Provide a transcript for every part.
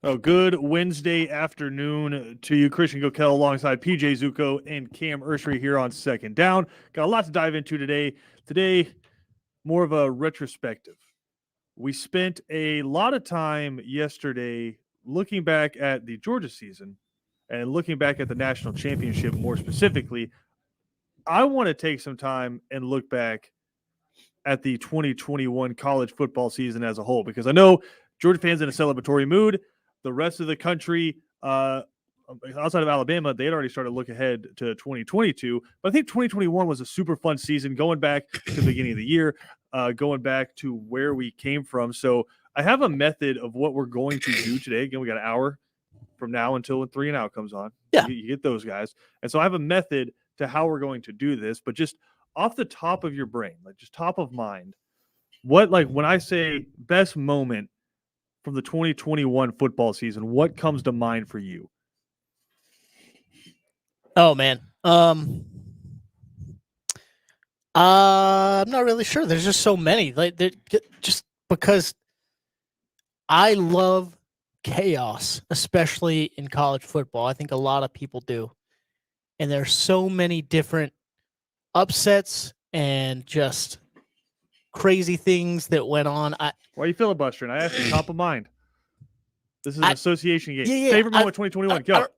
Oh, good Wednesday afternoon to you, Christian Gokel, alongside PJ Zuko and Cam Ursery here on Second Down. Got a lot to dive into today. Today, more of a retrospective. We spent a lot of time yesterday looking back at the Georgia season and looking back at the national championship more specifically. I want to take some time and look back at the 2021 college football season as a whole, because I know Georgia fans in a celebratory mood. The rest of the country, outside of Alabama, they had already started to look ahead to 2022. But I think 2021 was a super fun season, going back to the beginning of the year, going back to where we came from. So I have a method of what we're going to do today. Again, we got an hour from now until 3 and Out comes on. Yeah. You get those guys. And so I have a method to how we're going to do this, but just off the top of your brain, like just top of mind, what, like when I say best moment from the 2021 football season, what comes to mind for you? Oh man. I'm not really sure. There's just so many. Like just because I love chaos, especially in college football. I think a lot of people do. And there's so many different upsets and just crazy things that went on. Why are you filibustering? I asked you top of mind. This is an association game. Yeah, Favorite moment 2021. Go.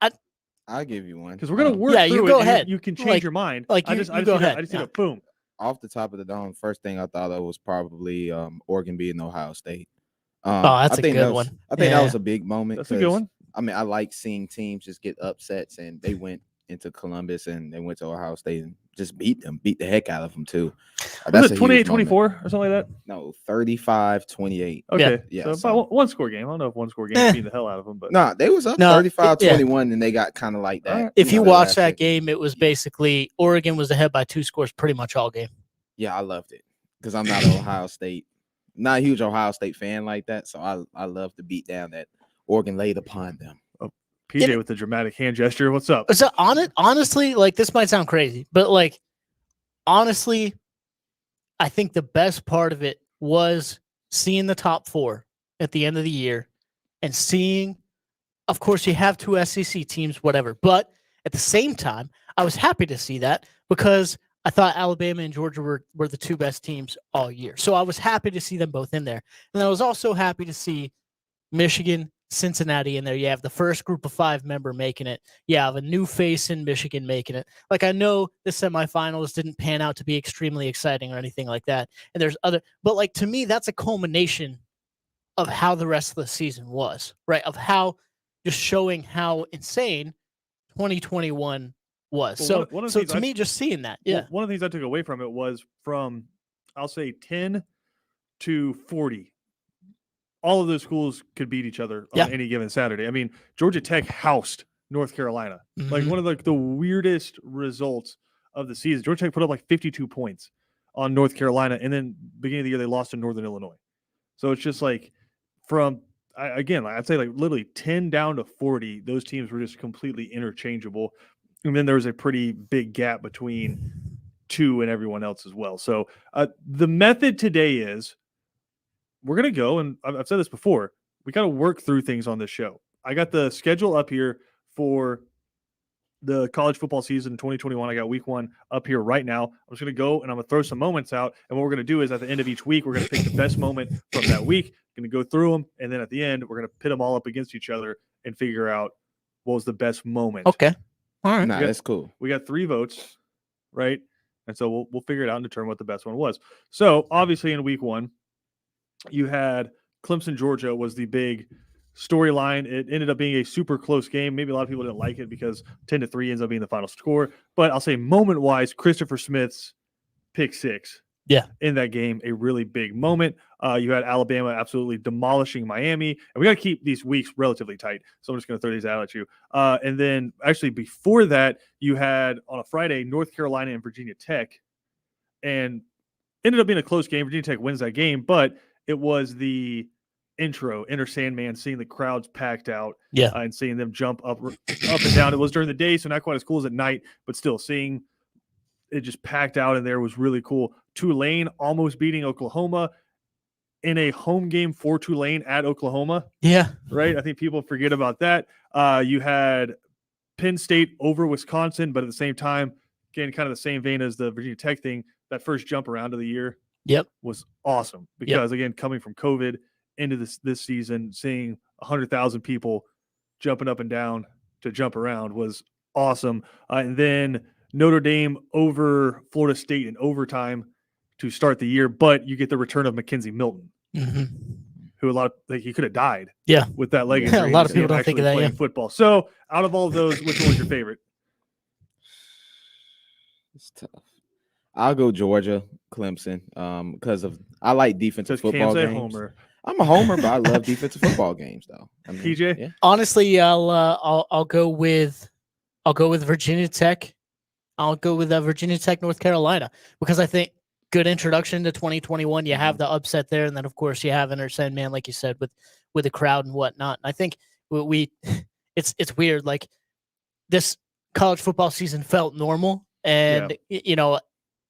I'll give you one. Because we're going to work through you it. go ahead. You can change your mind. Like I just go ahead. I just need a boom. Off the top of the dome, first thing I thought of was probably Oregon beating Ohio State. That's a good one. I think that was a big moment. That's a good one. I mean, I like seeing teams just get upsets, and they went into Columbus and they went to Ohio State and just beat the heck out of them too. Was it 28-24 or something like that? No, 35-28. Okay, yeah. So about one score game. I don't know if one score game beat the hell out of them, but no, they was up 35-21, and they got kind of like that. Right. If you watch that game, it was basically Oregon was ahead by 2 scores pretty much all game. Yeah, I loved it because I'm not not a huge Ohio State fan like that, so I love the beat down that Oregon laid upon them. PJ with the dramatic hand gesture. What's up? So honestly, like this might sound crazy, but like honestly, I think the best part of it was seeing the top 4 at the end of the year and seeing, of course, you have 2 SEC teams, whatever. But at the same time, I was happy to see that because I thought Alabama and Georgia were the 2 best teams all year. So I was happy to see them both in there. And I was also happy to see Michigan, Cincinnati in there. You have the first group of 5 member making it. You have a new face in Michigan making it. Like, I know the semifinals didn't pan out to be extremely exciting or anything like that. And there's other, but like to me, that's a culmination of how the rest of the season was, right? Of how just showing how insane 2021 was. Well, so to me, just seeing that, yeah. One of the things I took away from it was from, I'll say 10 to 40. All of those schools could beat each other on any given Saturday. I mean, Georgia Tech housed North Carolina. Mm-hmm. Like one of the weirdest results of the season. Georgia Tech put up like 52 points on North Carolina, and then beginning of the year they lost to Northern Illinois. So it's just like I'd say like literally 10 down to 40, those teams were just completely interchangeable. And then there was a pretty big gap between 2 and everyone else as well. So the method today is we're going to go, and I've said this before, we got to work through things on this show. I got the schedule up here for the college football season 2021. I got week 1 up here right now. I'm just going to go, and I'm going to throw some moments out. And what we're going to do is at the end of each week, we're going to pick the best moment from that week. Going to go through them, and then at the end, we're going to pit them all up against each other and figure out what was the best moment. Okay. All right. That's cool. We got 3 votes, right? And so we'll figure it out and determine what the best one was. So obviously in week 1, you had Clemson, Georgia was the big storyline. It ended up being a super close game. Maybe a lot of people didn't like it because 10-3 ends up being the final score. But I'll say moment-wise, Christopher Smith's pick 6 in that game, a really big moment. You had Alabama absolutely demolishing Miami. And we got to keep these weeks relatively tight. So I'm just going to throw these out at you. And then actually before that, you had on a Friday, North Carolina and Virginia Tech. And ended up being a close game. Virginia Tech wins that game, but it was the Enter Sandman, seeing the crowds packed out and seeing them jump up and down. It was during the day, so not quite as cool as at night, but still seeing it just packed out in there was really cool. Tulane almost beating Oklahoma, in a home game for Tulane at Oklahoma. Yeah. Right. I think people forget about that. You had Penn State over Wisconsin, but at the same time, again, kind of the same vein as the Virginia Tech thing, that first jump around of the year was awesome because, again, coming from COVID into this season, seeing 100,000 people jumping up and down to jump around was awesome. And then Notre Dame over Florida State in overtime to start the year, but you get the return of Mackenzie Milton, who he could have died with that leg injury. A lot of people don't think of that. Playing football. So out of all of those, which one was your favorite? It's tough. I'll go Georgia, Clemson, because I like defensive football games. Homer. I'm a homer, but I love defensive football games, though. I mean, PJ, yeah. Honestly, I'll go with Virginia Tech. I'll go with Virginia Tech, North Carolina, because I think good introduction to 2021. You have the upset there, and then of course you have Enter Sandman, like you said, with the crowd and whatnot. And I think it's weird. Like this college football season felt normal, and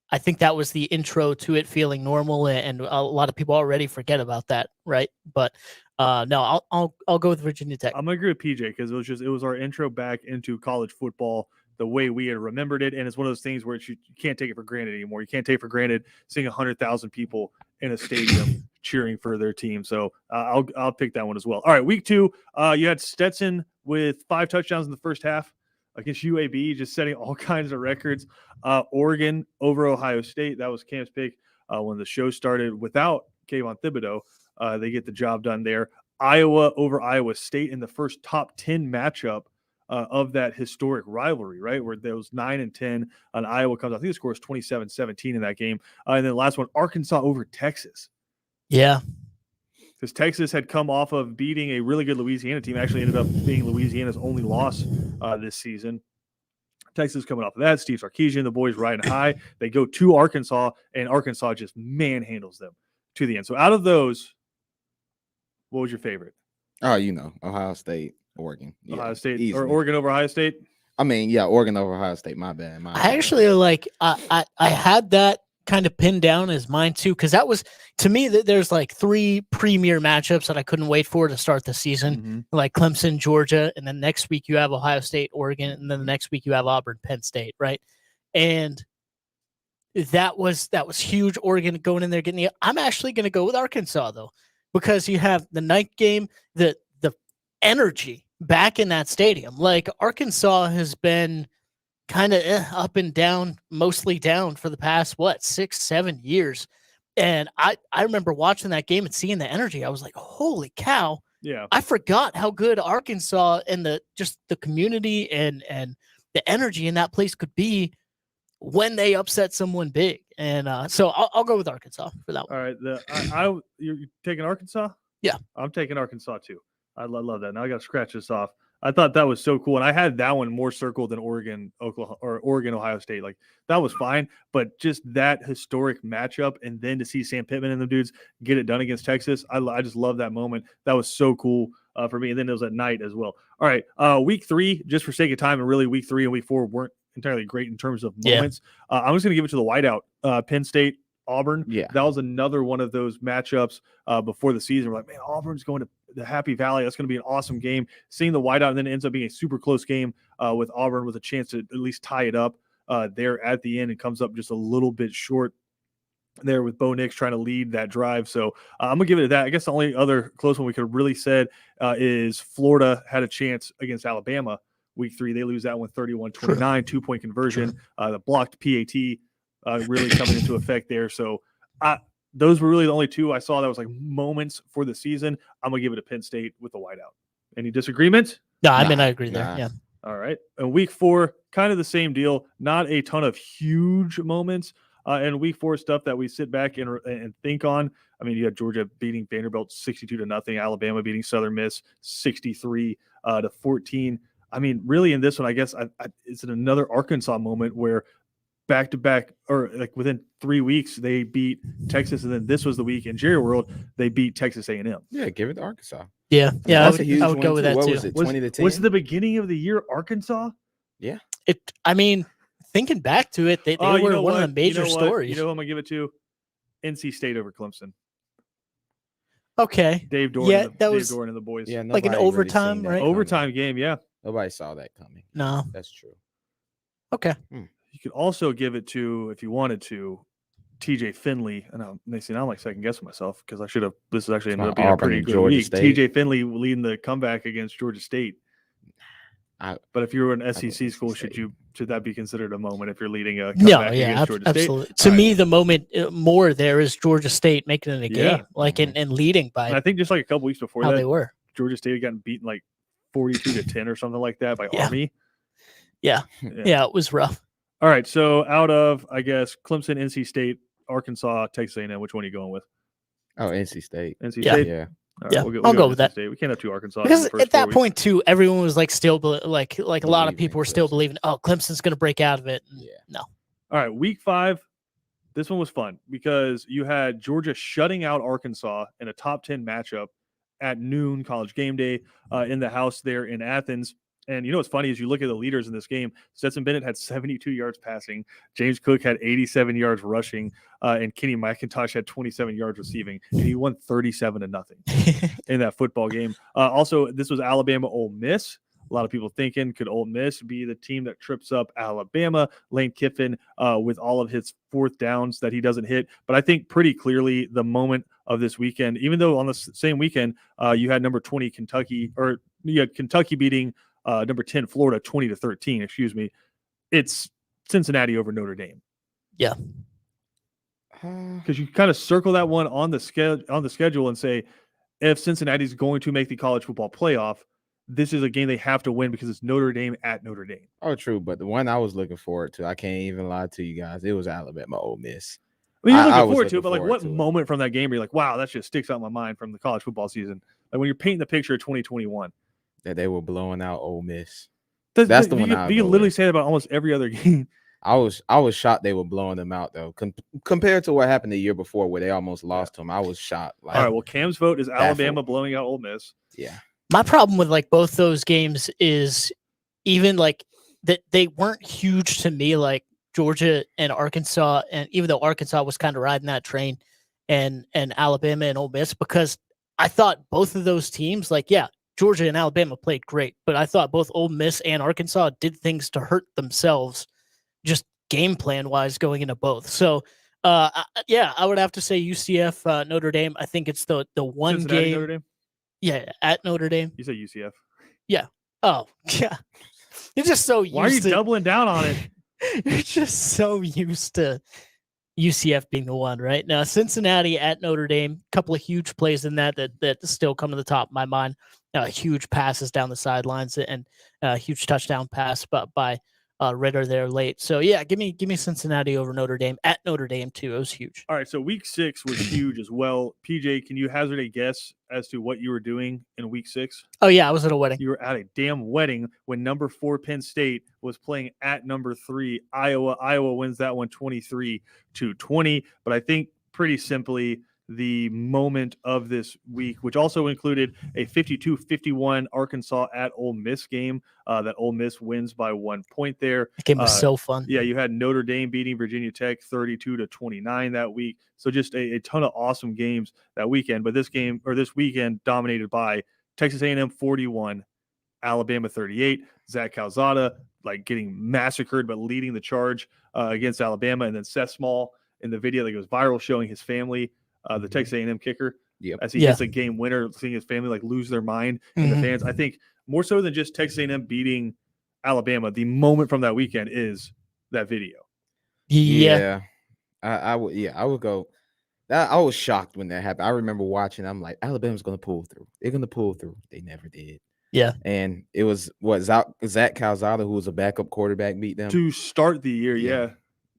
I think that was the intro to it feeling normal, and a lot of people already forget about that, right? But no, I'll go with Virginia Tech. I'm gonna agree with PJ because it was our intro back into college football the way we had remembered it, and it's one of those things where you can't take it for granted anymore. You can't take for granted seeing 100,000 people in a stadium cheering for their team. So I'll pick that one as well. All right, week 2, you had Stetson with 5 touchdowns in the first half against UAB, just setting all kinds of records. Oregon over Ohio State. That was Cam's pick when the show started without Kayvon Thibodeau. They get the job done there. Iowa over Iowa State in the first top 10 matchup of that historic rivalry, right? Where there was 9 and 10 and Iowa comes. I think the score was 27-17 in that game. And then the last one, Arkansas over Texas. Yeah. Because Texas had come off of beating a really good Louisiana team, actually ended up being Louisiana's only loss this season. Texas coming off of that. Steve Sarkisian, the boys riding high. They go to Arkansas, and Arkansas just manhandles them to the end. So out of those, what was your favorite? Oh, Ohio State, Oregon. Yeah, Ohio State easily. or Oregon over Ohio State? I mean, yeah, Oregon over Ohio State. My bad. I actually I had that kind of pinned down as mine too, because that was, to me, there's like 3 premier matchups that I couldn't wait for to start the season, like Clemson, Georgia, and then next week you have Ohio State, Oregon, and then the next week you have Auburn, Penn State, right? And that was huge. Oregon going in there getting the. I'm actually going to go with Arkansas though, because you have the night game, the energy back in that stadium. Like Arkansas has been kind of up and down, mostly down for the past 6-7 years. And I remember watching that game and seeing the energy. I was like, holy cow. Yeah. I forgot how good Arkansas and the community and the energy in that place could be when they upset someone big. And so I'll go with Arkansas for that one. All right. You're taking Arkansas? Yeah. I'm taking Arkansas too. I love that. Now I got to scratch this off. I thought that was so cool. And I had that one more circled than Oregon, Oklahoma, or Oregon, Ohio State. Like that was fine, but just that historic matchup. And then to see Sam Pittman and the dudes get it done against Texas. I just love that moment. That was so cool for me. And then it was at night as well. All right. Week 3, just for sake of time, and really week 3 and week 4 weren't entirely great in terms of moments. I'm just going to give it to the whiteout, Penn State, Auburn. Yeah. That was another one of those matchups before the season. We're like, man, Auburn's going to the Happy Valley. That's going to be an awesome game. Seeing the whiteout, and then it ends up being a super close game with Auburn with a chance to at least tie it up there at the end. It comes up just a little bit short there with Bo Nix trying to lead that drive. So I'm going to give it that. I guess the only other close one we could have really said is Florida had a chance against Alabama week 3. They lose that one 31-29, 2-point conversion. The blocked PAT really coming into effect there. So those were really the only 2 I saw that was like moments for the season. I'm going to give it to Penn State with the whiteout. Any disagreement? No, I mean, I agree there. Yeah. All right. And week 4, kind of the same deal. Not a ton of huge moments. And week 4 stuff that we sit back and think on. I mean, you had Georgia beating Vanderbilt 62-0, Alabama beating Southern Miss 63-14. I mean, really in this one, I guess it's another Arkansas moment where back-to-back, or like within 3 weeks, they beat Texas, and then this was the week in Jerry World, they beat Texas A&M. Yeah, give it to Arkansas. Yeah, I would go with that what too. Was it 20-10? Was the beginning of the year Arkansas? Yeah. I mean, thinking back to it, they were one of the major stories. You know who I'm going to give it to? NC State over Clemson. Okay. Dave Doran, Yeah, that Dave was Doran and the boys. Yeah, like an nobody really overtime, seen that right? coming. Overtime game, yeah. Nobody saw that coming. No. That's true. Okay. You could also give it to, if you wanted to, TJ Finley. And I'm like second guessing myself because I should have. This actually ended my up being a Auburn pretty and good Georgia week. State. TJ Finley leading the comeback against Georgia State. But if you were an go SEC school, State. should that be considered a moment if you're leading a No, comeback yeah, against Georgia absolutely. State? To All me, right. the moment more there is Georgia State making it a Yeah. game, like and leading And I by think just like a couple weeks before how that, they were. Georgia State had gotten beaten like 42-10 or something like that by Yeah. Army. Yeah, it was rough. All right, so out of, I guess, Clemson, NC State, Arkansas, Texas A&M, which one are you going with? Oh, NC State. NC Yeah. State? Yeah. All right, Yeah, we'll I'll go NC with that. State. We can't have two Arkansas in Because the first at that 4 weeks. point too, everyone was like still like a lot of Believing in people were still Clemson. believing, oh, Clemson's going to break out of it. And Yeah. No. All right, week 5. This one was fun because you had Georgia shutting out Arkansas in a top 10 matchup at noon, college game day, in the house there in Athens. And you know what's funny is you look at the leaders in this game. Stetson Bennett had 72 yards passing. James Cook had 87 yards rushing. And Kenny McIntosh had 27 yards receiving. And he won 37-0 in that football game. Also, this was Alabama Ole Miss. A lot of people thinking, could Ole Miss be the team that trips up Alabama? Lane Kiffin with all of his fourth downs that he doesn't hit. But I think pretty clearly the moment of this weekend, even though on the same weekend you had number 20 Kentucky, or you had Kentucky beating number 10 Florida 20-13. Excuse me. It's Cincinnati over Notre Dame. Yeah. Because you kind of circle that one on the schedule and say, if Cincinnati's going to make the college football playoff, this is a game they have to win because it's Notre Dame at Notre Dame. Oh, true. But the one I was looking forward to, I can't even lie to you guys, it was Alabama Ole Miss. I mean, you're I looking was forward to it, looking but like, forward what to it. moment from that game are you like, wow, that just sticks out in my mind from the college football season? Like when you're painting the picture of 2021. That they were blowing out Ole Miss. That's the one I'll you go literally with. say that about almost every other game. I was shocked they were blowing them out though. Compared to what happened the year before where they almost lost to them, I was shocked. Like, All right, well, Cam's vote is Alabama baffled. blowing out Ole Miss. Yeah. My problem with like both those games is even like that they weren't huge to me, like Georgia and Arkansas, and even though Arkansas was kind of riding that train, and Alabama and Ole Miss, because I thought both of those teams, like, yeah, Georgia and Alabama played great, but I thought both Ole Miss and Arkansas did things to hurt themselves, just game plan wise going into both. So, yeah, I would have to say UCF Notre Dame. I think it's the one Cincinnati, game. Notre Dame? Yeah, at Notre Dame. You say UCF. Oh, yeah. You're just so used Why are you to doubling down on it? you're just so used to UCF being the one, right? Now, Cincinnati at Notre Dame, a couple of huge plays in that still come to the top of my mind. Huge passes down the sidelines and a huge touchdown pass by Ritter there late. So yeah, give me Cincinnati over Notre Dame at Notre Dame too. It was huge. All right, so week 6 was huge as well. PJ, can you hazard a guess as to what you were doing in week 6? Oh yeah, I was at a wedding. You were at a damn wedding when number 4 Penn State was playing at number 3 Iowa. Iowa wins that one 23-20. But I think pretty simply the moment of this week, which also included a 52-51 Arkansas at Ole Miss game that Ole Miss wins by 1 point there. The game was so fun. Yeah, you had Notre Dame beating Virginia Tech 32-29 that week. So just a ton of awesome games that weekend. But this weekend dominated by Texas A&M 41, Alabama 38. Zach Calzada like getting massacred but leading the charge against Alabama, and then Seth Small in the video that goes viral showing his family, the Texas A&M kicker, Yep. as he hits a game winner, seeing his family like lose their mind in the fans. I think more so than just Texas A&M beating Alabama, the moment from that weekend is that video. Yeah. I would go. I was shocked when that happened. I remember watching. I'm like, Alabama's going to pull through. They're going to pull through. They never did. Yeah. And it was Zach Calzada, who was a backup quarterback, beat them To start the year, yeah.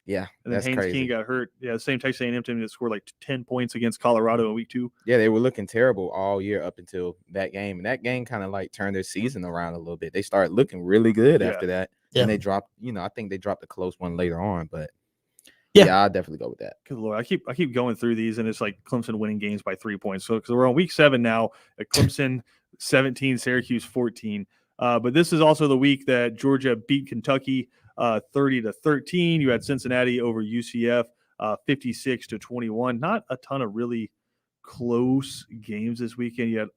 Yeah, And then that's Haynes crazy. King got hurt. Yeah, the same Texas A&M team that scored like 10 points against Colorado in week 2. Yeah, they were looking terrible all year up until that game. And that game kind of like turned their season around a little bit. They started looking really good after that. Yeah. And they dropped, I think they dropped a close one later on. But Yeah. I'll definitely go with that. Good Lord, I keep going through these, and it's like Clemson winning games by 3 points. So because we're on week 7 now, at Clemson 17, Syracuse 14. But this is also the week that Georgia beat Kentucky 30-13. You had Cincinnati over UCF 56-21. Not a ton of really close games this weekend. Yet,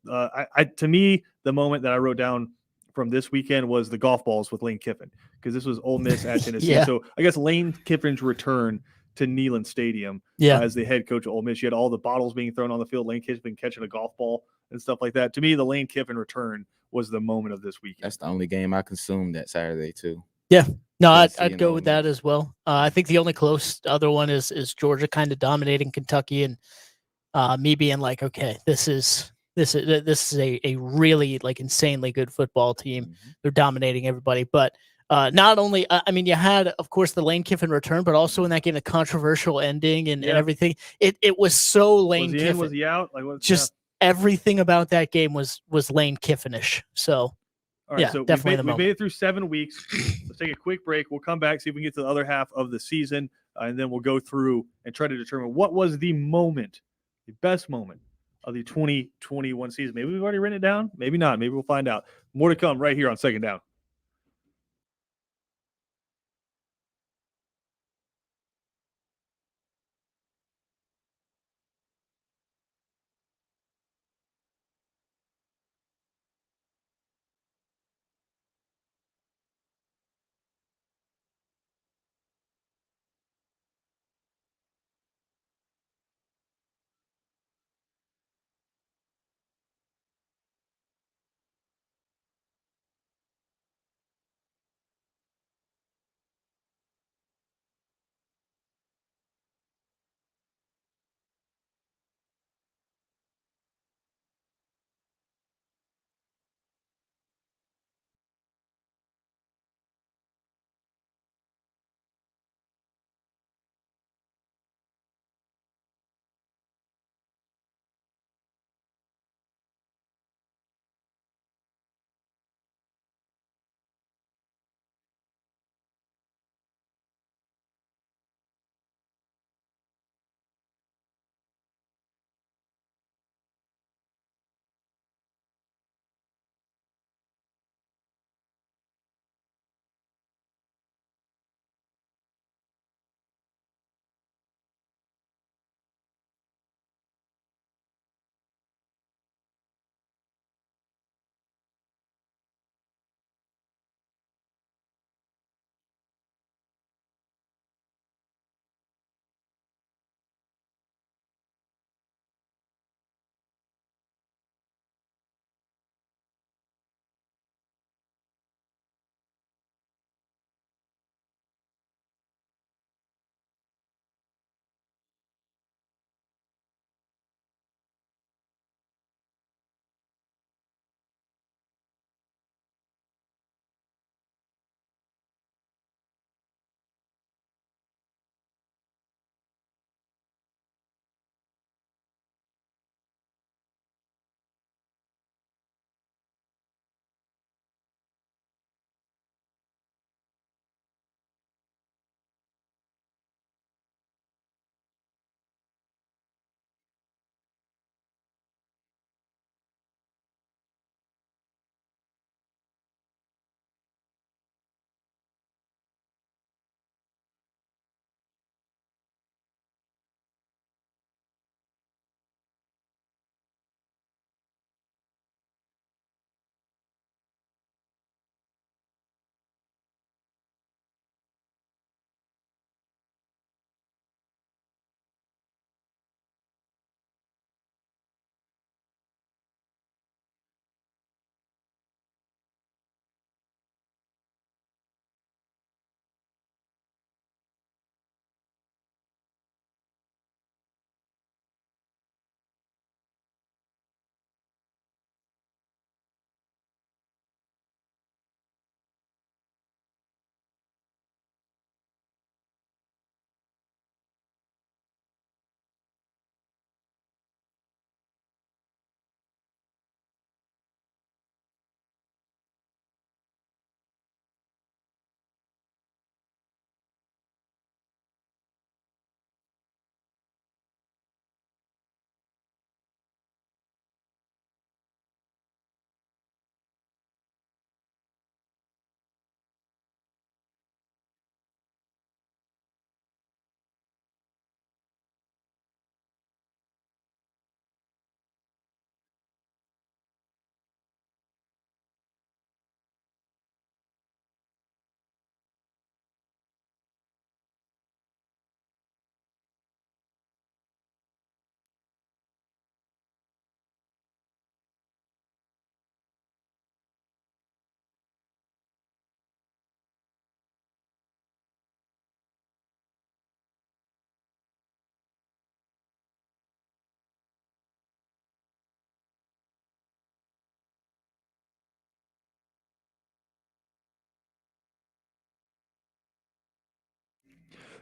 to me, the moment that I wrote down from this weekend was the golf balls with Lane Kiffin, because this was Ole Miss at Tennessee. Yeah. So I guess Lane Kiffin's return to Neyland Stadium as the head coach of Ole Miss. You had all the bottles being thrown on the field, Lane Kiffin catching a golf ball and stuff like that. To me, the Lane Kiffin return was the moment of this weekend. That's the only game I consumed that Saturday too. Yeah. No, Tennessee I'd and go Ole with that Miss. as well. I think the only close other one is Georgia kind of dominating Kentucky, and me being like, okay, this is a really like insanely good football team. Mhm. They're dominating everybody, but not only I mean, you had of course the Lane Kiffin return, but also in that game the controversial ending and everything. It was so Lane Was he Kiffin. in? Was he out? Like what? Just everything about that game was Lane Kiffinish. So. All right, Yeah, so definitely we made it through 7 weeks. Let's take a quick break. We'll come back, see if we can get to the other half of the season, and then we'll go through and try to determine what was the moment, the best moment of the 2021 season. Maybe we've already written it down. Maybe not. Maybe we'll find out. More to come right here on Second Down.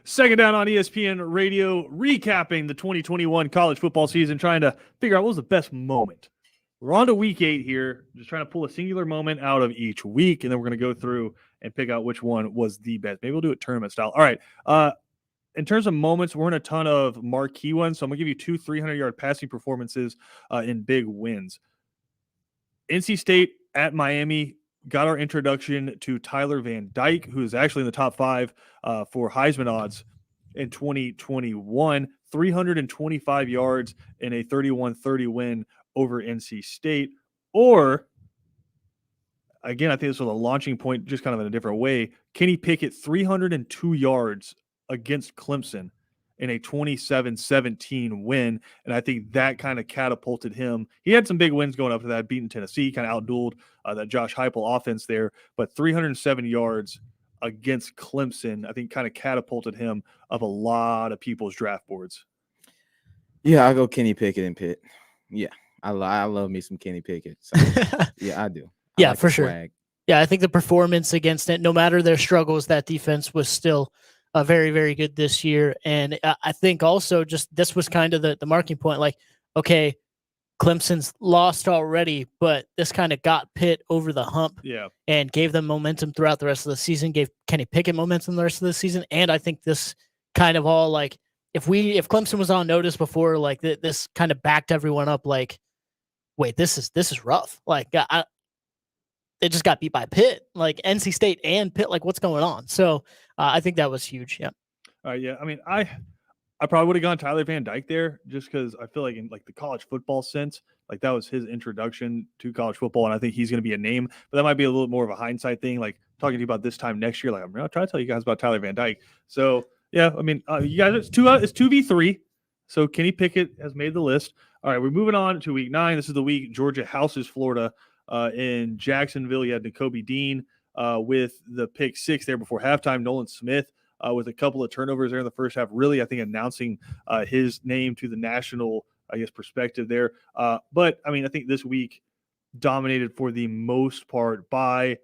Second down on ESPN Radio, recapping the 2021 college football season, trying to figure out what was the best moment. We're on to week 8 here, just trying to pull a singular moment out of each week, and then we're going to go through and pick out which one was the best. Maybe we'll do it tournament style. All right. In terms of moments, we're in a ton of marquee ones, so I'm going to give you 2 300-yard passing performances in big wins. NC State at Miami got our introduction to Tyler Van Dyke, who is actually in the top 5 for Heisman odds in 2021, 325 yards in a 31-30 win over NC State. Or, again, I think this was a launching point, just kind of in a different way. Kenny Pickett, 302 yards against Clemson in a 27-17 win. And I think that kind of catapulted him. He had some big wins going up to that, beating Tennessee, kind of outdueled that Josh Heupel offense there. But 307 yards against Clemson, I think kind of catapulted him up a lot of people's draft boards. Yeah, I'll go Kenny Pickett and Pitt. Yeah, I love me some Kenny Pickett. So, yeah, I do. Yeah, for sure. Yeah, I think the performance against it, no matter their struggles, that defense was still very, very good this year. And I think also just this was kind of the marking point. Like, okay, Clemson's lost already, but this kind of got Pitt over the hump and gave them momentum throughout the rest of the season, gave Kenny Pickett momentum the rest of the season. And I think this kind of all like, if Clemson was on notice before, like this kind of backed everyone up. Like, wait, this is rough. Like, they just got beat by Pitt, like NC State and Pitt. Like, what's going on? So I think that was huge. Yeah. Yeah. I mean, I probably would have gone Tyler Van Dyke there just because I feel like in like the college football sense, like that was his introduction to college football, and I think he's going to be a name. But that might be a little more of a hindsight thing. Like talking to you about this time next year, like I'm going to try to tell you guys about Tyler Van Dyke. So yeah, I mean, you guys, it's 2v3. So Kenny Pickett has made the list. All right, we're moving on to week 9. This is the week Georgia houses Florida in Jacksonville. You had Nakobe Dean with the pick 6 there before halftime. Nolan Smith with a couple of turnovers there in the first half, really, I think, announcing his name to the national, I guess, perspective there. But, I mean, I think this week dominated for the most part by, I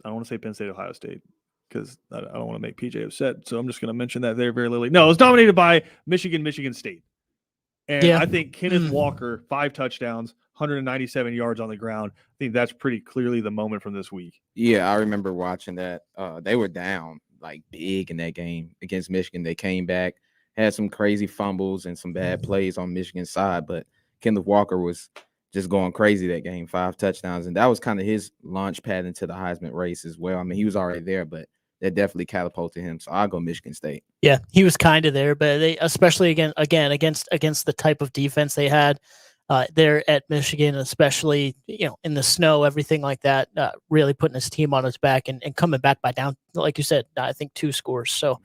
don't want to say Penn State, Ohio State, because I don't want to make PJ upset. So I'm just going to mention that there very little. No, it was dominated by Michigan State. And I think Kenneth Walker, 5 touchdowns, 197 yards on the ground. I think that's pretty clearly the moment from this week. Yeah, I remember watching that. They were down like big in that game against Michigan. They came back, had some crazy fumbles and some bad plays on Michigan's side, but Kenneth Walker was just going crazy that game, 5 touchdowns. And that was kind of his launch pad into the Heisman race as well. I mean, he was already there, but that definitely catapulted him. So I'll go Michigan State. Yeah, he was kind of there, but they, especially again against the type of defense they had there at Michigan, especially in the snow, everything like that, really putting his team on his back and coming back by down, like you said, I think 2 scores. So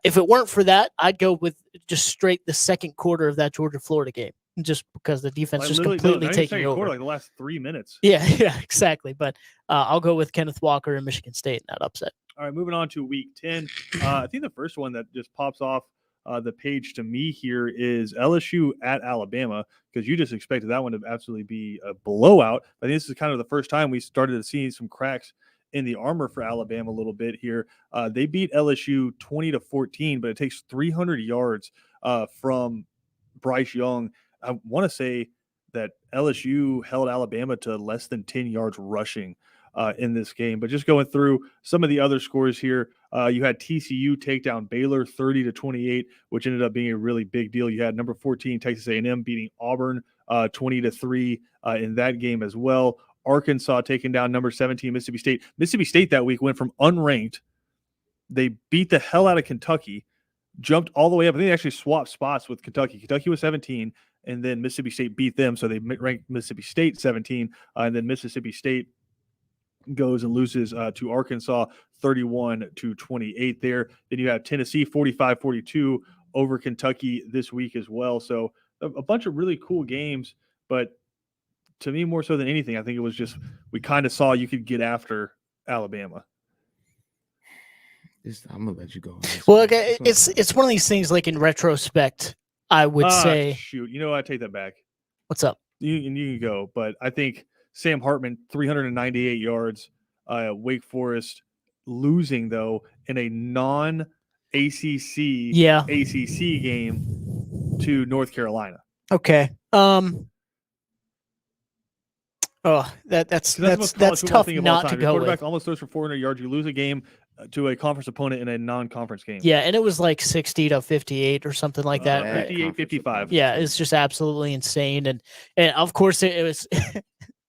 if it weren't for that, I'd go with just straight the second quarter of that Georgia-Florida game, just because the defense just completely taking over. Quarter, like the last 3 minutes. Yeah, exactly. But I'll go with Kenneth Walker and Michigan State in that upset. All right, moving on to week 10. I think the first one that just pops off the page to me here is LSU at Alabama, because you just expected that one to absolutely be a blowout. I think this is kind of the first time we started to see some cracks in the armor for Alabama a little bit here. They beat LSU 20-14, but it takes 300 yards from Bryce Young. I want to say that LSU held Alabama to less than 10 yards rushing in this game. But just going through some of the other scores here, you had TCU take down Baylor 30-28, which ended up being a really big deal. You had number 14 Texas A&M beating Auburn 20-3 in that game as well. Arkansas taking down number 17 Mississippi State. Mississippi State that week went from unranked. They beat the hell out of Kentucky, jumped all the way up. I think they actually swapped spots with Kentucky. Kentucky was 17, and then Mississippi State beat them, so they ranked Mississippi State 17, and then Mississippi State goes and loses to Arkansas 31-28 there. Then you have Tennessee 45-42 over Kentucky this week as well. So a bunch of really cool games, but to me, more so than anything, I think it was just we kind of saw you could get after Alabama. I'm gonna let you go. Well, okay, it's one of these things. Like in retrospect, I would say, shoot, you know what? I take that back. What's up? You can go, but I think Sam Hartman 398 yards. Wake Forest losing though in a ACC Yeah. ACC game to North Carolina. Okay. Oh, that's the most college football tough thing of all not time. to Your go quarterback with. almost throws for 400 yards. You lose a game to a conference opponent in a non-conference game. Yeah, and it was like 60-58 or something like that. 58-55. Yeah, it's just absolutely insane. And of course, it was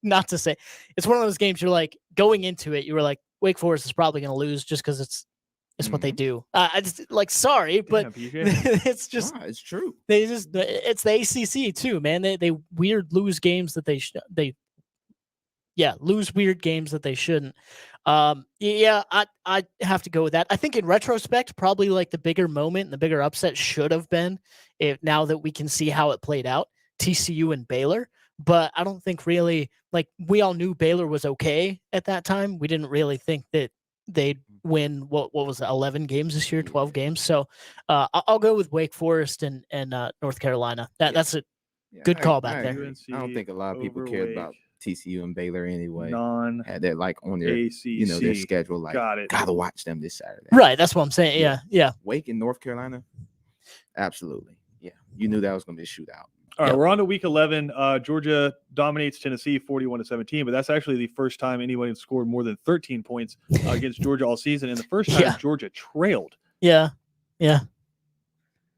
not to say it's one of those games you're like going into it, you were like, Wake Forest is probably going to lose just because it's what they do. I just like sorry, but it's just it's true. It's the ACC too, man. They weird lose games that lose weird games that they shouldn't. Yeah, I have to go with that. I think in retrospect, probably like the bigger moment and the bigger upset should have been now that we can see how it played out, TCU and Baylor. But I don't think really, like, we all knew Baylor was okay at that time. We didn't really think that they'd win what was it, 11 games this year, 12 games. So I'll go with Wake Forest and North Carolina. That's a good callback there. I don't think a lot of people cared about TCU and Baylor anyway. Had that like on their ACC. their schedule. Like, gotta watch them this Saturday. Right, that's what I'm saying. Yeah. Wake in North Carolina, absolutely. Yeah, you knew that was gonna be a shootout. All right, we're on to week 11. Georgia dominates Tennessee 41-17, but that's actually the first time anyone had scored more than 13 points against Georgia all season, and the first time Georgia trailed. Yeah. And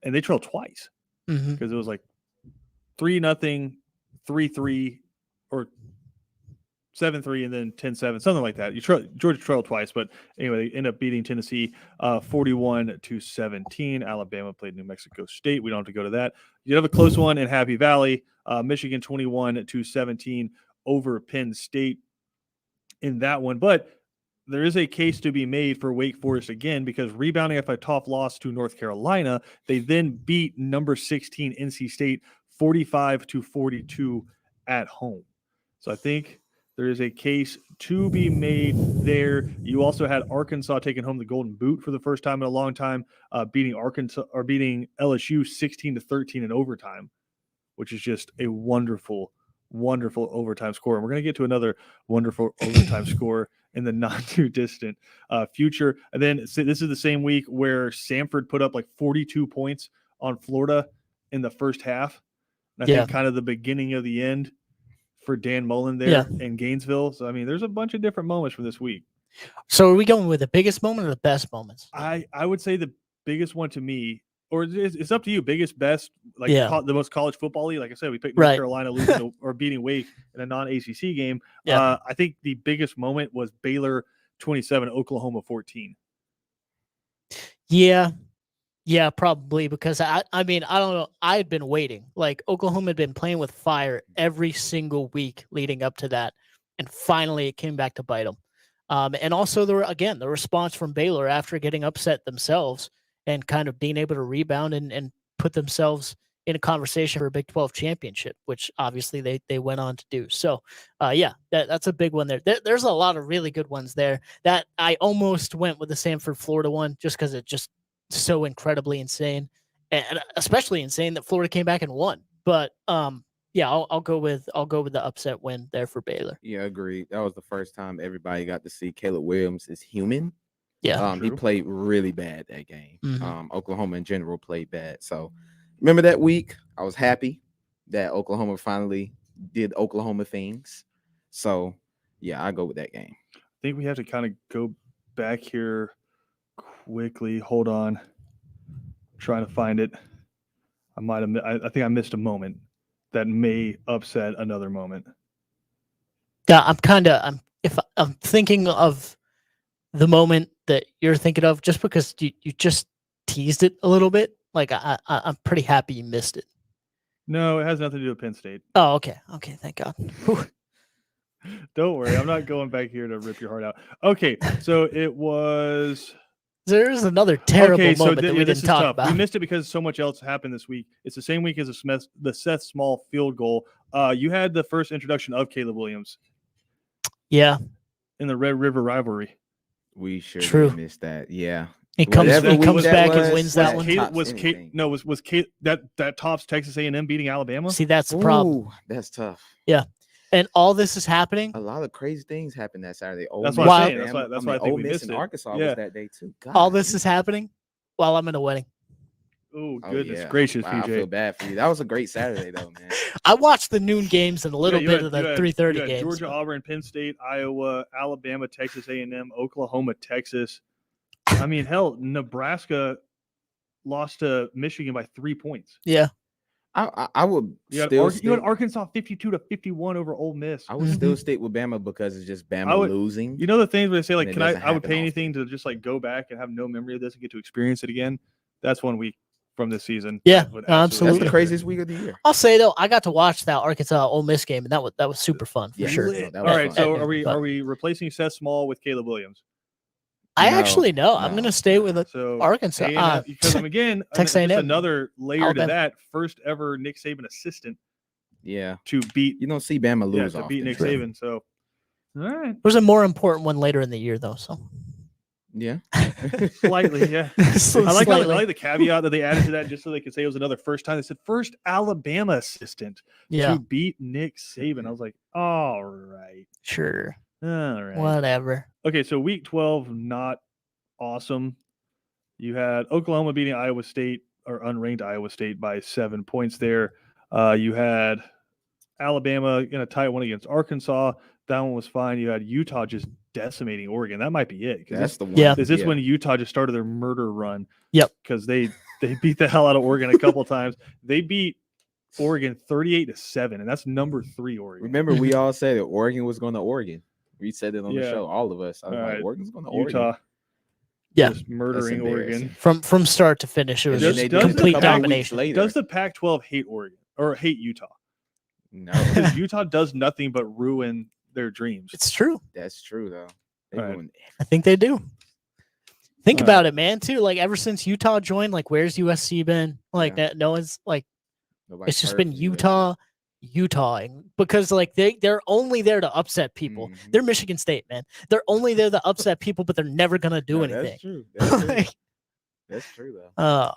they trailed twice because it was like 3-0, 3-3, or 7-3, and then 10-7, something like that. Georgia trailed twice, but anyway, they end up beating Tennessee 41-17. Alabama played New Mexico State. We don't have to go to that. You have a close one in Happy Valley. Michigan 21-17 over Penn State in that one. But there is a case to be made for Wake Forest again, because rebounding after a tough loss to North Carolina, they then beat number 16 NC State 45-42 at home. So I think there is a case to be made there. You also had Arkansas taking home the Golden Boot for the first time in a long time, beating LSU 16-13 in overtime, which is just a wonderful, wonderful overtime score. And we're going to get to another wonderful overtime score in the not too distant future. And then this is the same week where Samford put up like 42 points on Florida in the first half. And I think kind of the beginning of the end for Dan Mullen there in Gainesville. So, I mean, there's a bunch of different moments from this week. So are we going with the biggest moment or the best moments? I would say the biggest one to me, or it's up to you, biggest, best, like the most college football-y. Like I said, we picked North Carolina losing or beating Wake in a non-ACC game. I think the biggest moment was Baylor 27, Oklahoma 14. Yeah, probably, because I mean, I don't know. I had been waiting. Like, Oklahoma had been playing with fire every single week leading up to that, and finally it came back to bite them. And also, the response from Baylor after getting upset themselves and kind of being able to rebound and put themselves in a conversation for a Big 12 championship, which obviously they went on to do. So, that's a big one there. There's a lot of really good ones there. That I almost went with the Samford, Florida one just because it just so incredibly insane, and especially insane that Florida came back and won. But I'll go with the upset win there for Baylor. Yeah, agreed. That was the first time everybody got to see Caleb Williams is human. Yeah, he played really bad that game. Oklahoma in general played bad. So remember that week, I was happy that Oklahoma finally did Oklahoma things. So yeah, I go with that game. I think we have to kind of go back here quickly. Hold on. I'm trying to find it. I think I missed a moment that may upset another moment. Yeah, I'm thinking of the moment that you're thinking of, just because you just teased it a little bit. Like, I'm pretty happy you missed it. No, it has nothing to do with Penn State. Oh, okay, thank God. Don't worry, I'm not going back here to rip your heart out. Okay, so it was. There's another terrible moment that we didn't talk about. We missed it because so much else happened this week. It's the same week as the Seth Small field goal. You had the first introduction of Caleb Williams. Yeah. In the Red River rivalry. We should missed that. Yeah. He comes back and wins that one. Was that tops Texas A&M beating Alabama? See, that's the problem. Ooh, that's tough. Yeah. And all this is happening. A lot of crazy things happened that Saturday. That's why I think Ole we Miss missed and it. Arkansas was that day too. God. All this is happening while I'm in a wedding. Oh, Oh, goodness yeah. gracious, Wow, I feel PJ. bad for you. That was a great Saturday, though, man. I watched the noon games and a little Yeah, bit of the 3:30 you had games. Georgia, but- Auburn, Penn State, Iowa, Alabama, Texas A&M, Oklahoma, Texas. I mean, hell, Nebraska lost to Michigan by 3 points. Yeah. I would You had, still you had Arkansas 52-51 over Ole Miss. I would still stick with Bama because it's just Bama would- losing. You know the things where they say like, And it can I? doesn't I would happen pay often. anything to just like go back and have no memory of this and get to experience it again. That's 1 week from this season. Yeah, That would absolutely. That's absolutely the be craziest week of the year. I'll say though, I got to watch that Arkansas Ole Miss game, and that was super fun for Yeah. sure. No, that All was right, fun. so At are we noon, but- are we replacing Seth Small with Caleb Williams? I No, actually know. I'm no. gonna stay with it. So Arkansas. A&M because again, Texas just A&M, another layer Alabama. to that. First ever Nick Saban assistant Yeah. to beat You don't see Bama lose to often. beat Nick True. Saban. So all right, There's a more important one later in the year though. So Yeah. slightly, yeah. So I like slightly. the caveat that they added to that just so they could say it was another first time. They said first Alabama assistant Yeah, to beat Nick Saban. I was like, all right, sure, all right. whatever. Okay, so week 12, not awesome. You had Oklahoma beating Iowa State or unranked Iowa State by 7 points there. You had Alabama in a tight one against Arkansas. That one was fine. You had Utah just decimating Oregon. That might be it. 'Cause That's the one. Yeah. is this when Utah just started their murder run? Yep. Because they beat the hell out of Oregon a couple times. They beat Oregon 38-7, and that's number 3 Oregon. Remember, we all said that Oregon was going to Oregon. We said it on the Yeah. show, all of us. I was All like, right. Oregon's going to Oregon. Utah Yeah. just murdering Oregon. From start to finish, it was then just they did it a complete couple weeks domination. later. Does the Pac-12 hate Oregon or hate Utah? No, Because Utah does nothing but ruin their dreams. It's true. that's true though. They All right. ruined I think they do. Think All about it, man. Too like ever since Utah joined, like where's USC been? Like Yeah. that, no one's like nobody it's just heard been from Utah, Utahing because like they're only there to upset people. Mhm. They're Michigan State, man. They're only there to upset people, but they're never gonna do No, anything. That's true. That's true. Like, That's true though. uh,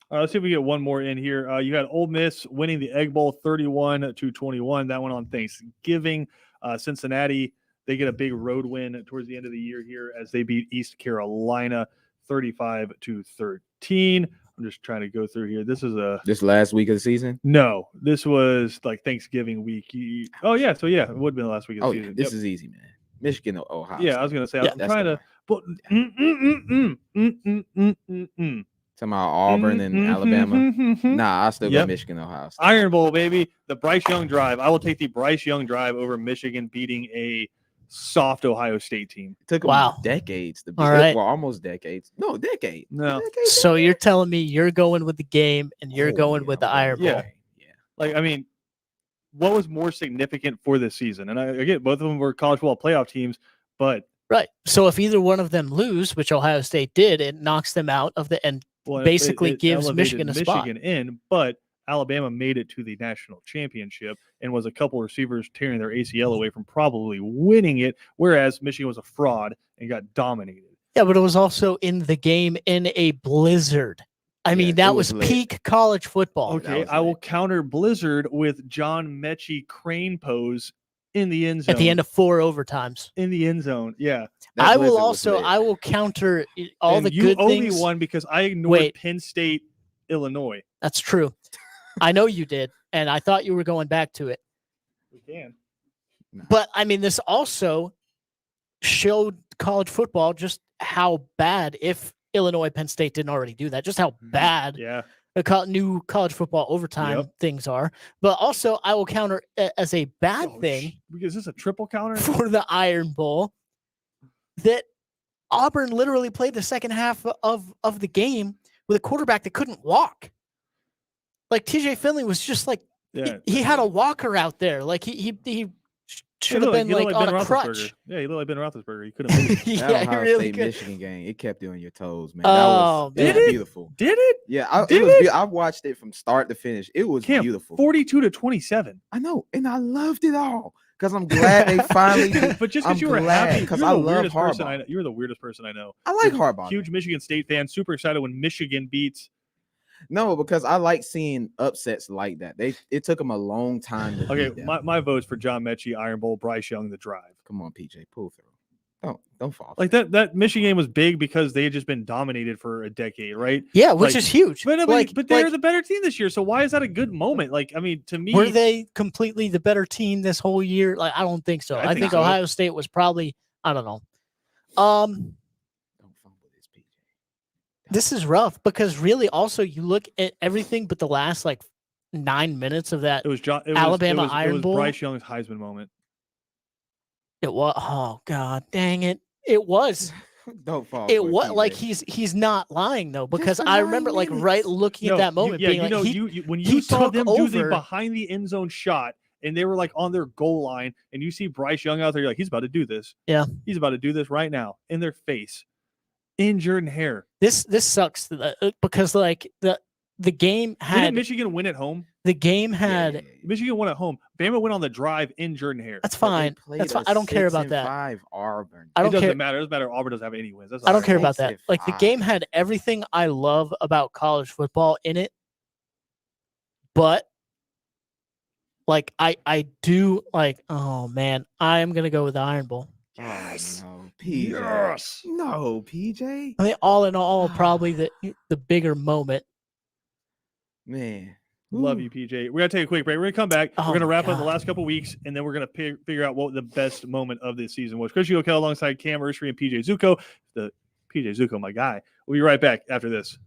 Let's see if we get one more in here. You had Ole Miss winning the Egg Bowl 31-21. That went on Thanksgiving. Cincinnati, they get a big road win towards the end of the year here as they beat East Carolina 35-13. I'm just trying to go through here. This is This last week of the season. no. This was like Thanksgiving week. Oh yeah, so yeah, it would have been the last week of the Oh, yeah, season. this Yep. is easy, man. Michigan, Ohio. Yeah, I was gonna say Yeah. I'm That's trying the to. But Talking about Auburn and Alabama. Nah, I still go Yep. Michigan, Ohio State. Iron Bowl, baby. The Bryce Young drive. I will take the Bryce Young drive over Michigan beating a soft Ohio State team. It took them Wow. decades to beat. All right. Well, almost decades. No, decade. No. Decade, so decade. you're telling me you're going with the game and you're Oh, going yeah, with the I'm Iron going Bowl. Yeah. with the game. Yeah. Like, I mean, what was more significant for this season? And again, both of them were college football playoff teams, but Right. So if either one of them lose, which Ohio State did, it knocks them out of the end. well, Basically gives elevated Michigan a spot. Michigan in, but Alabama made it to the national championship and was a couple receivers tearing their ACL away from probably winning it, whereas Michigan was a fraud and got dominated. Yeah, but it was also in the game in a blizzard. I Yeah, mean, it that was was lit. peak college football. that Okay, was I will lit. counter Blizzard with John Mechie crane pose in the end zone. At the end of 4 overtimes. in the end zone, yeah. That I will blizzard was also lit. I will counter all And the you good owe things. me one because I ignored Wait. Penn State, Illinois. That's true. I know you did, and I thought you were going back to it. We can. But I mean, this also showed college football just how bad, if Illinois Penn State didn't already do that, just how bad Yeah. the new college football overtime Yep. things are. But also, I will counter as a bad Oh, thing Is this a triple counter? for the Iron Bowl that Auburn literally played the second half of the game with a quarterback that couldn't walk. Like TJ Finley was just like Yeah. he had a walker out there. Like he should have been like on a crutch. Yeah, he looked like Ben Roethlisberger. He couldn't move. That Yeah, he Ohio really State could. Michigan game, it kept you on your toes, man. Oh, That was, man. it was Did it? beautiful. Did it? Yeah, Did it? I watched it from start to finish. It was Cam, beautiful. 42-27. I know, and I loved it all because I'm glad they finally. But just I'm because you were glad, happy, 'cause you're I the love weirdest person Harbaugh. I know. You're the weirdest person I know. I like Harbaugh. Huge Michigan State fan, super excited when Michigan beats. No, because I like seeing upsets like that. It took them a long time to Okay, beat them. my vote's for John Mechie, Iron Bowl, Bryce Young, the drive. Come on, PJ, pull through. Don't fall. Like that Michigan game was big because they had just been dominated for a decade, right? Yeah, which Like, is huge. But Like, they're the better team this year. So why is that a good moment? Like, I mean, to me, were they completely the better team this whole year? Like, I don't think so. I I think think so. Ohio State was probably, I don't know. Don't fumble this, PJ. This is rough because really also you look at everything but the last like 9 minutes of that. it was Alabama it was, Iron Bowl? Bryce Young's Heisman moment. It was, oh God, dang it. It was. Don't fall. It for was PJ. like he's not lying though, because for I 9 remember like minutes. right looking at that moment being like when he you saw took them do the over. behind the end zone shot and they were like on their goal line and you see Bryce Young out there, you're like, he's about to do this. Yeah. He's about to do this right now in their face. In Jordan Hare. This sucks because like the game had Didn't Michigan win at home? the game had Yeah. Michigan won at home. Bama went on the drive in Jordan Hare. that's But they fine. played That's fine. a I don't care about that. 6-5 Auburn. I It don't doesn't care. matter. It doesn't matter. Auburn doesn't have any wins. That's I don't all care right. about that. Like the game 6-5. had everything I love about college football in it, but like I do like, oh man, I am gonna go with the Iron Bowl. Yes. Oh, no, PJ. Yes. No, PJ. I mean, all in all, probably the bigger moment. Man. Love Ooh. you, PJ. We're gonna take a quick break. We're gonna come back. Oh We're gonna my wrap up the God. last couple weeks, and then we're gonna figure out what the best moment of this season was. Chris Uokel alongside Cam Ursery and PJ Zuko. The PJ Zuko, my guy. We'll be right back after this.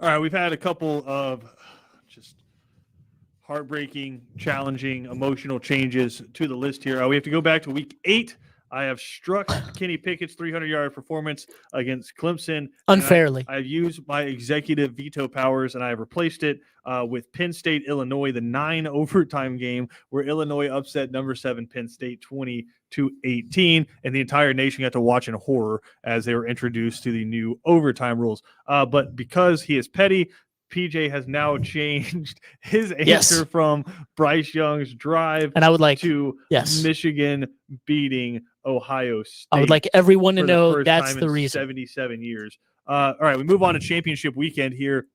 All right, we've had a couple of just heartbreaking, challenging, emotional changes to the list here. We have to go back to week 8. I have struck Kenny Pickett's 300-yard performance against Clemson. Unfairly. I've used my executive veto powers, and I have replaced it with Penn State, Illinois, the 9 overtime game where Illinois upset number 7 Penn State 20-18, and the entire nation got to watch in horror as they were introduced to the new overtime rules. But because he is petty, PJ has now changed his answer from Bryce Young's drive and I would like to Michigan beating Ohio State. I would like everyone to know that's the reason. 77 years. All right, we move on to championship weekend here.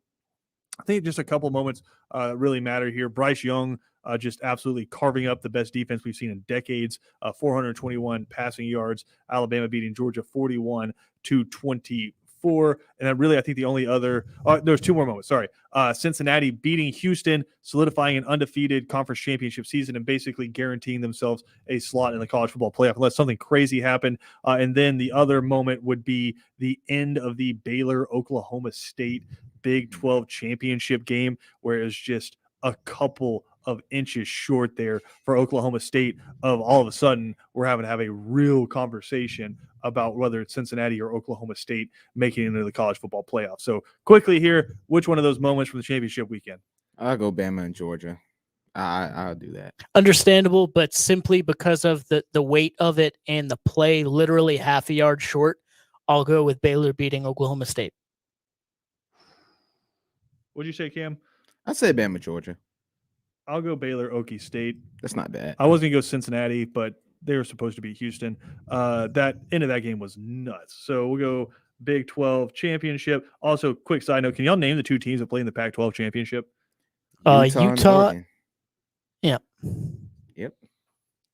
I think just a couple moments really matter here. Bryce Young just absolutely carving up the best defense we've seen in decades. 421 passing yards. Alabama beating Georgia 41-24. And then really, I think the only other there's 2 more moments. Sorry. Cincinnati beating Houston, solidifying an undefeated conference championship season and basically guaranteeing themselves a slot in the college football playoff unless something crazy happened. And then the other moment would be the end of the Baylor-Oklahoma State Big 12 championship game, where it was just a couple of inches short there for Oklahoma State of all of a sudden we're having to have a real conversation about whether it's Cincinnati or Oklahoma State making it into the college football playoff. So quickly here, which one of those moments from the championship weekend? I'll go Bama and Georgia. I'll do that. Understandable, but simply because of the weight of it and the play literally half a yard short, I'll go with Baylor beating Oklahoma State. What'd you say, Cam? I'd say Bama, Georgia. I'll go Baylor, Okie State. That's not bad. I was going to go Cincinnati, but they were supposed to beat Houston. That end of that game was nuts. So we'll go Big 12 championship. Also, quick side note, can y'all name the 2 teams that play in the Pac-12 championship? Utah. Yeah. Yep.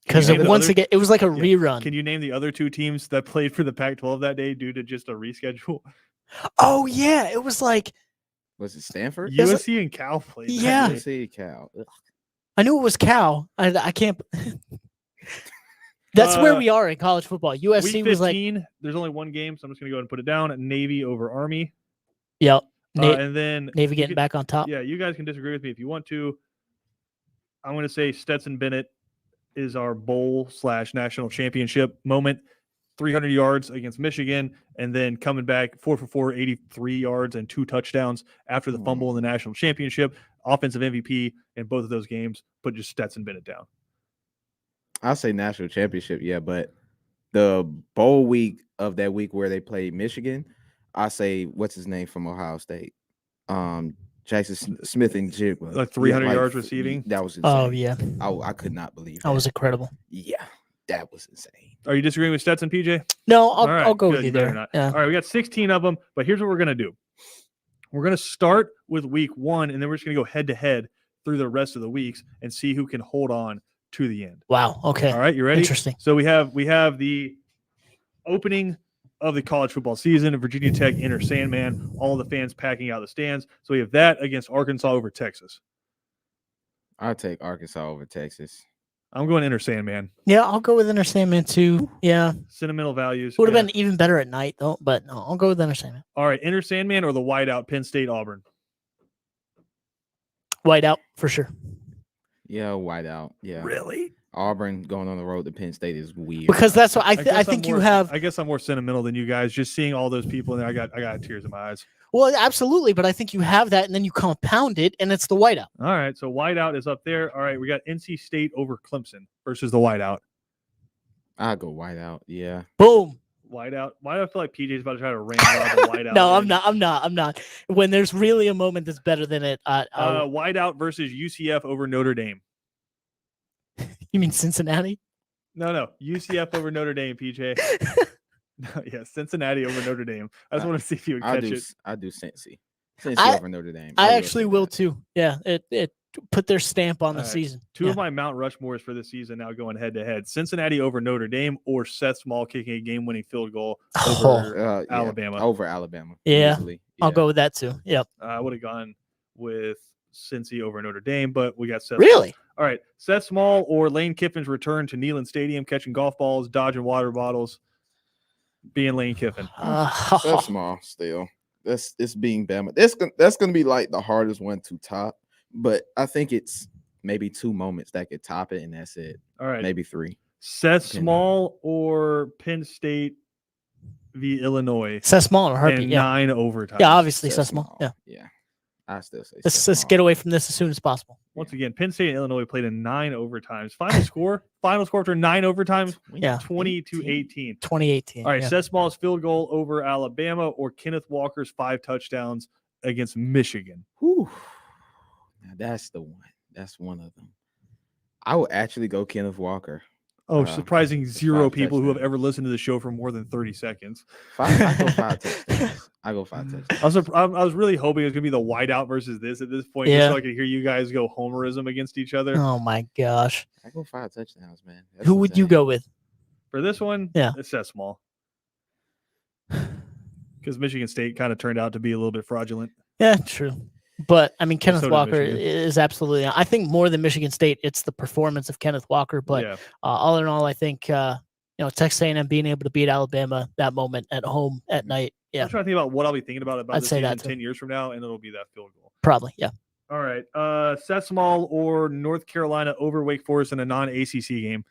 Because once again, it was like a rerun. Can you name the other 2 teams that played for the Pac-12 that day due to just a reschedule? Oh, yeah. It was like. Was it Stanford? USC and Cal played. Yeah. USC, Cal. Ugh. I knew it was Cal. I can't. That's where we are in college football. USC week 15, was like. There's only one game, so I'm just going to go ahead and put it down. Navy over Army. Yep. And then Navy getting back on top. Yeah, you guys can disagree with me if you want to. I'm going to say Stetson Bennett is our bowl/national championship moment. 300 yards against Michigan, and then coming back 4 for 4, 83 yards and 2 touchdowns after the fumble in the national championship. Offensive MVP in both of those games, but just Stetson Bennett down. I'll say national championship, yeah, but the bowl week of that week where they played Michigan, I say what's his name from Ohio State, Jackson Smith and Jigba. Like 300 yards receiving. That was insane. Oh yeah, I could not believe that. That was incredible. Yeah, that was insane. Are you disagreeing with Stetson, PJ? No, I'll go with you there. Yeah. All right, we got 16 of them, but here's what we're gonna do. We're gonna start with week 1, and then we're just gonna go head to head through the rest of the weeks and see who can hold on to the end. Wow. Okay. All right, you ready? Interesting. So we have the opening of the college football season. Virginia Tech Inter Sandman. All the fans packing out the stands. So we have that against Arkansas over Texas. I'll take Arkansas over Texas. I'm going Inter Sandman. Yeah, I'll go with Inter Sandman too. Yeah. Sentimental values. Would have been even better at night though, but no, I'll go with Inter Sandman. All right, Inter Sandman or the whiteout Penn State Auburn? Whiteout for sure. Yeah, whiteout. Yeah. Really? Auburn going on the road to Penn State is weird. Because that's what I think you have. I guess I'm more sentimental than you guys. Just seeing all those people, and I got tears in my eyes. Well, absolutely, but I think you have that, and then you compound it, and it's the whiteout. All right, so whiteout is up there. All right, we got NC State over Clemson versus the whiteout. I'll go whiteout. Yeah. Boom. Whiteout. Why do I feel like PJ's about to try to ring out the whiteout? No, I'm not. When there's really a moment that's better than it, whiteout versus UCF over Notre Dame. You mean Cincinnati? No. UCF over Notre Dame, PJ. Yeah, Cincinnati over Notre Dame. I just want to see if you would catch it. I do Cincy. Cincy over Notre Dame. I actually will too. Yeah, it put their stamp on the season. Two of my Mount Rushmores for the season now going head-to-head. Cincinnati over Notre Dame or Seth Small kicking a game-winning field goal over Alabama. Over Alabama. Yeah, I'll go with that too. Yep. I would have gone with Cincy over Notre Dame, but we got Seth. Really? All right. Seth Small or Lane Kiffin's return to Neyland Stadium, catching golf balls, dodging water bottles, being Lane Kiffin. Seth Small still. It's being Bama. That's gonna be like the hardest one to top. But I think it's maybe 2 moments that could top it, and that's it. All right. Maybe 3. Seth depending. Small or Penn State v. Illinois Seth Small in a heartbeat. and Yeah. 9 overtimes. Yeah, obviously Seth Seth Small. Yeah. Yeah. I still say Let's Seth Small. get away from this as soon as possible. Once again, Penn State and Illinois played in 9 overtimes. Final score after 9 overtimes, Yeah. 20-18. 2018. All right, yeah. Seth Small's field goal over Alabama or Kenneth Walker's 5 touchdowns against Michigan. Whew. Now that's the one. That's one of them. I would actually go Kenneth Walker. Oh, surprising 0 5 people who have touchdowns. ever listened to the show for more than 30 seconds. I go 5 touchdowns. I go 5 touchdowns. I was really hoping it was going to be the whiteout versus this at this point, just Yeah. so I could hear you guys go homerism against each other. Oh my gosh. I go 5 touchdowns, man. That's Who would you insane. go with? For this one, Yeah. it's Seth Small. Because Michigan State kind of turned out to be a little bit fraudulent. Yeah, true. But I mean, Kenneth so did Walker Michigan. is absolutely. I think more than Michigan State, it's the performance of Kenneth Walker. But yeah. all in all, I think Texas A&M being able to beat Alabama that moment at home at night. Yeah, I'm trying to think about what I'll be thinking about I'd the say season that too. 10 years from now, and it'll be that field goal. probably. Yeah. All right. Seth Small or North Carolina over Wake Forest in a non-ACC game.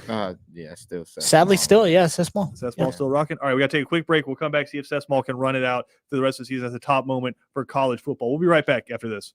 Yeah, still Seth Sadly, Small. still, yeah, Seth Small. Seth Small still rocking. All right, we got to take a quick break. We'll come back, see if Seth Small can run it out through the rest of the season as a top moment for college football. We'll be right back after this.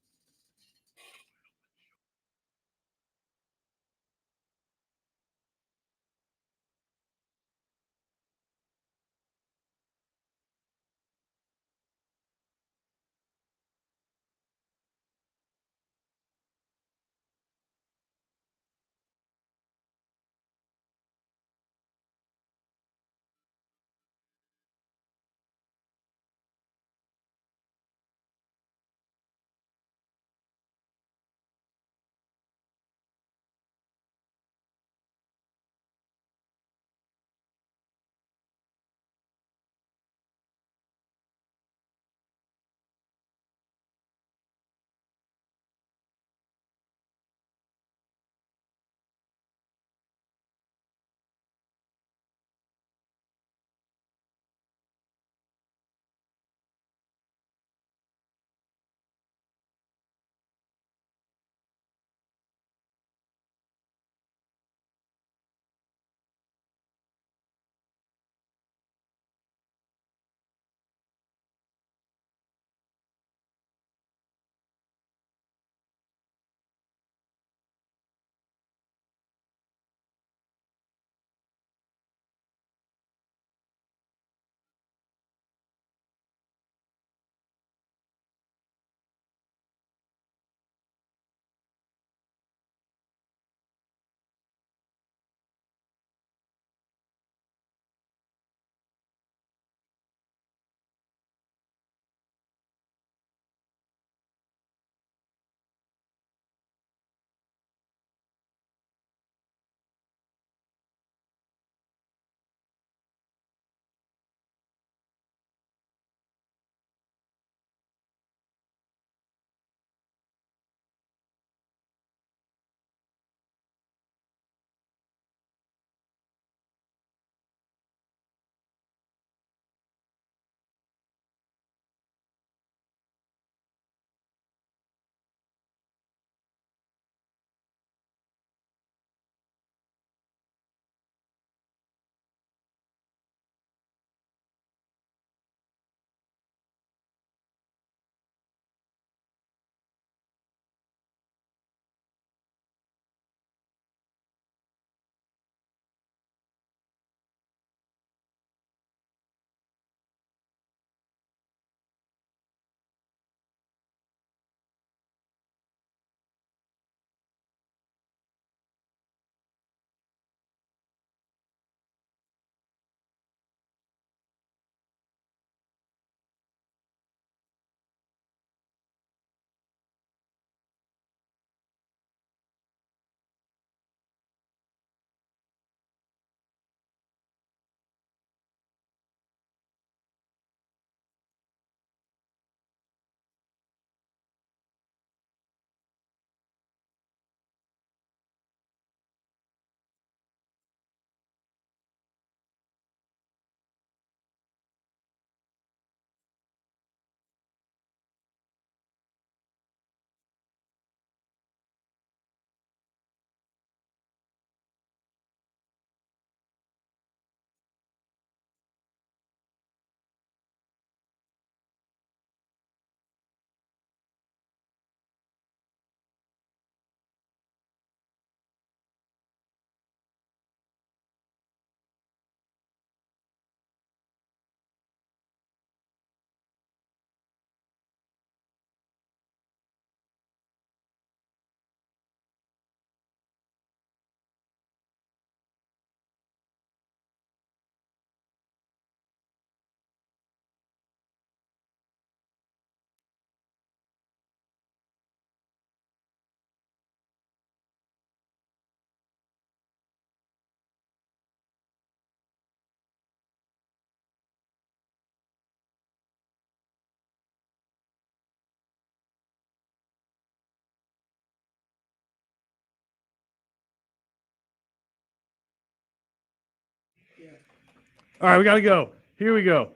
All right, we got to go. Here we go.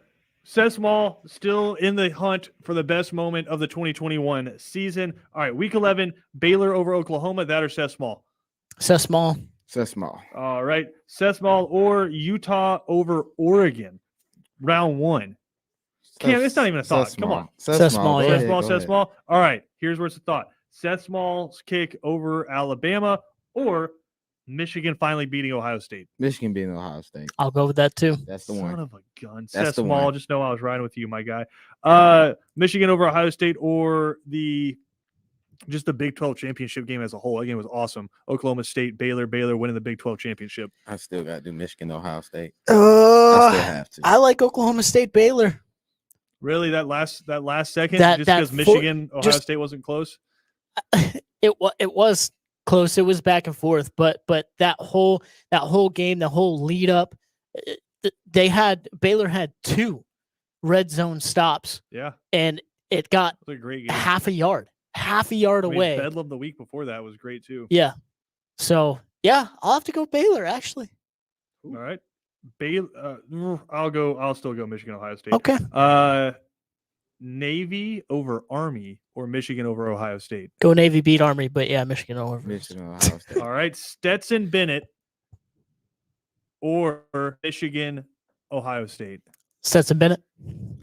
Seth Small still in the hunt for the best moment of the 2021 season. All right, week 11, Baylor over Oklahoma. That or Seth Small? Seth Small. Seth Small. All right, Seth Small or Utah over Oregon, round 1. Cam, it's not even a thought. Come on. Seth Small, Go yeah. ahead, Seth Small, go Seth ahead. Small. All right, here's where it's a thought. Seth Small's kick over Alabama or Michigan finally beating Ohio State. Michigan beating Ohio State. I'll go with that too. That's the Son one. of a gun. That's Seth the Small, one. just know I was riding with you, my guy. Michigan over Ohio State or just the Big 12 championship game as a whole. That game was awesome. Oklahoma State, Baylor winning the Big 12 championship. I still got to do Michigan, Ohio State. I still have to. I like Oklahoma State, Baylor. Really, that last second, That- just that because for- Michigan, Ohio just- State wasn't close. It was close. It was back and forth, but that whole game, the whole lead up, Baylor had 2 red zone stops, Yeah, and it got it was a great game. half a yard I mean, away. Bedlam the week before that was great too. Yeah. So yeah, I'll have to go Baylor actually. All right, Baylor. I'll still go Michigan, Ohio State. Okay. Navy over Army or Michigan over Ohio State. Go Navy, beat Army, but yeah, Michigan over. Michigan, Ohio State. All right, Stetson Bennett or Michigan, Ohio State. Stetson Bennett.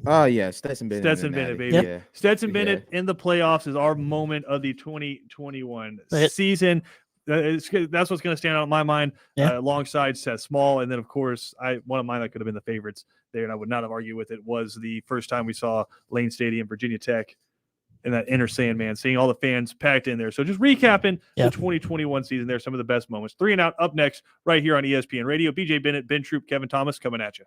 Oh, yeah. Stetson Bennett. Stetson in the Bennett, Natty. baby. Yeah. Stetson Bennett in the playoffs is our moment of the 2021 season. That's what's going to stand out in my mind, Yeah. alongside Seth Small. And then, of course, one of mine that could have been the favorites there, and I would not have argued with it, was the first time we saw Lane Stadium, Virginia Tech, in that inner Sandman, seeing all the fans packed in there. So just recapping Yeah. the 2021 season there, some of the best moments. 3 and Out up next right here on ESPN Radio. BJ Bennett, Ben Troop, Kevin Thomas coming at you.